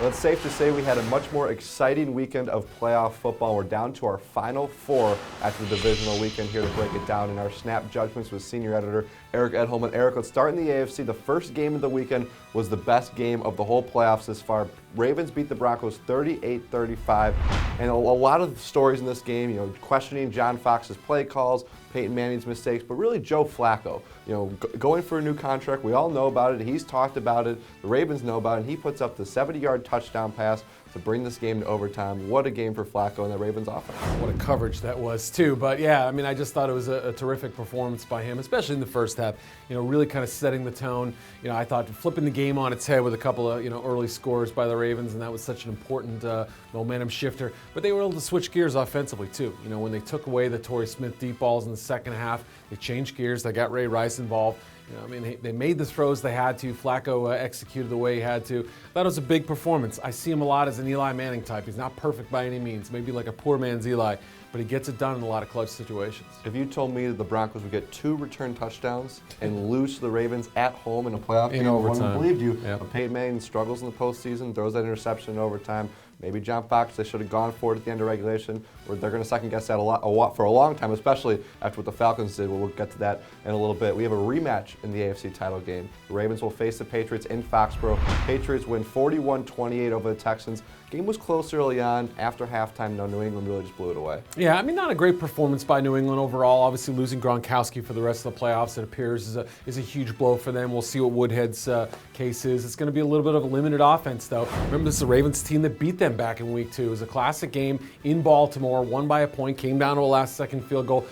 Well, it's safe to say we had a much more exciting weekend of playoff football. We're down to our final four after the divisional weekend. Here to break it down in our snap judgments with senior editor Eric Edholm. And Eric, let's start in the AFC. The first game of the weekend was the best game of the whole playoffs this far. Ravens beat the Broncos 38-35, and a lot of stories in this game, questioning John Fox's play calls, Peyton Manning's mistakes, but really Joe Flacco, going for a new contract. We all know about it. He's talked about it. The Ravens know about it. And he puts up the 70-yard touchdown pass to bring this game to overtime. What a game for Flacco and the Ravens offense. What a coverage that was too. But yeah, I just thought it was a terrific performance by him, especially in the first half. Really kind of setting the tone. I thought flipping the game on its head with a couple of early scores by the Ravens, and that was such an important momentum shifter. But they were able to switch gears offensively too. When they took away the Torrey Smith deep balls in the second half, they changed gears. They got Ray Rice involved. They made the throws they had to. Flacco executed the way he had to. That was a big performance. I see him a lot as an Eli Manning type. He's not perfect by any means, maybe like a poor man's Eli, but he gets it done in a lot of clutch situations. If you told me that the Broncos would get 2 return touchdowns and lose to the Ravens at home in a playoff game, I wouldn't have believed you. Yep. But Peyton Manning struggles in the postseason, throws that interception in overtime. Maybe John Fox, they should have gone for it at the end of regulation. They're going to second guess that a lot for a long time, especially after what the Falcons did. We'll get to that in a little bit. We have a rematch in the AFC title game. The Ravens will face the Patriots in Foxborough. Patriots win 41-28 over the Texans. Game was close early on. After halftime, New England really just blew it away. Yeah, not a great performance by New England overall. Obviously, losing Gronkowski for the rest of the playoffs, it appears, is a huge blow for them. We'll see what Woodhead's case is. It's going to be a little bit of a limited offense, though. Remember, this is the Ravens team that beat them back in week 2. It was a classic game in Baltimore, won by a point, came down to a last-second field goal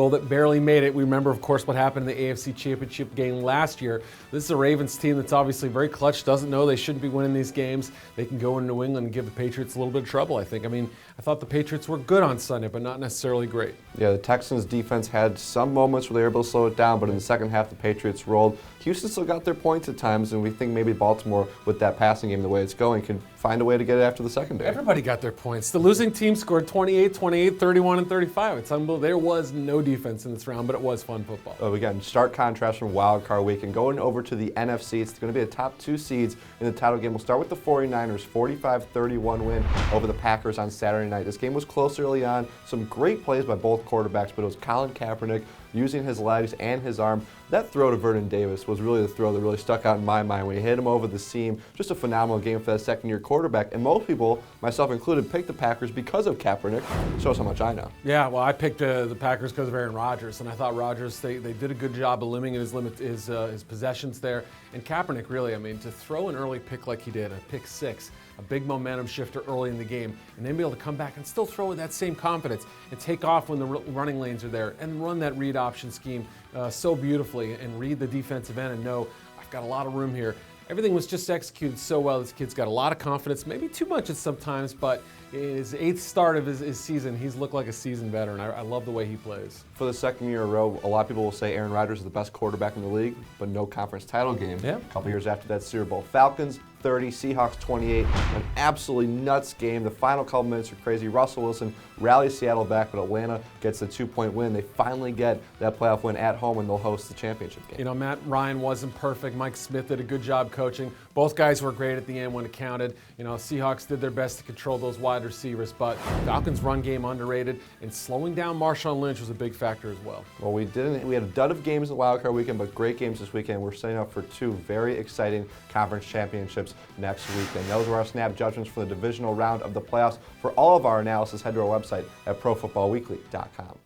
that barely made it. We remember, of course, what happened in the AFC Championship game last year. This is a Ravens team that's obviously very clutch, doesn't know they shouldn't be winning these games. They can go in New England and give the Patriots a little bit of trouble, I think. I thought the Patriots were good on Sunday, but not necessarily great. Yeah, the Texans' defense had some moments where they were able to slow it down, but in the second half, the Patriots rolled. Houston still got their points at times, and we think maybe Baltimore, with that passing game the way it's going, can find a way to get it after the secondary. Everybody got their points. The losing team scored 28, 31, and 35. It's unbelievable. There was no defense in this round, but it was fun football. Again, stark contrast from Wild Card Weekend. Going over to the NFC, it's going to be the top 2 seeds in the title game. We'll start with the 49ers, 45-31 win over the Packers on Saturday night. This game was close early on. Some great plays by both quarterbacks, but it was Colin Kaepernick using his legs and his arm. That throw to Vernon Davis was really the throw that really stuck out in my mind when he hit him over the seam. Just a phenomenal game for that second-year quarterback. And most people, myself included, picked the Packers because of Kaepernick. Shows how much I know. Yeah, well, I picked the Packers because of Aaron Rodgers, and I thought Rodgers, they did a good job of limiting his possessions there. And Kaepernick, really, to throw an early pick like he did, a pick 6, a big momentum shifter early in the game, and then be able to come back and still throw with that same confidence and take off when the running lanes are there and run that read option scheme so beautifully and read the defensive end and know I've got a lot of room here. Everything was just executed so well. This kid's got a lot of confidence, maybe too much at sometimes, but his 8th start of his season, he's looked like a seasoned veteran. I love the way he plays. For the second year in a row, a lot of people will say Aaron Rodgers is the best quarterback in the league, but no conference title game. Yeah. A couple years after that, Super Bowl. Falcons 30, Seahawks 28. An absolutely nuts game. The final couple minutes are crazy. Russell Wilson rallies Seattle back, but Atlanta gets the 2-point win. They finally get that playoff win at home, and they'll host the championship game. Matt Ryan wasn't perfect. Mike Smith did a good job coaching. Both guys were great at the end when it counted. Seahawks did their best to control those wide receivers, but Falcons' run game underrated, and slowing down Marshawn Lynch was a big factor as well. Well, we had a dud of games in the Wild Card Weekend, but great games this weekend. We're setting up for 2 very exciting conference championships next weekend. Those were our snap judgments for the divisional round of the playoffs. For all of our analysis, head to our website at profootballweekly.com.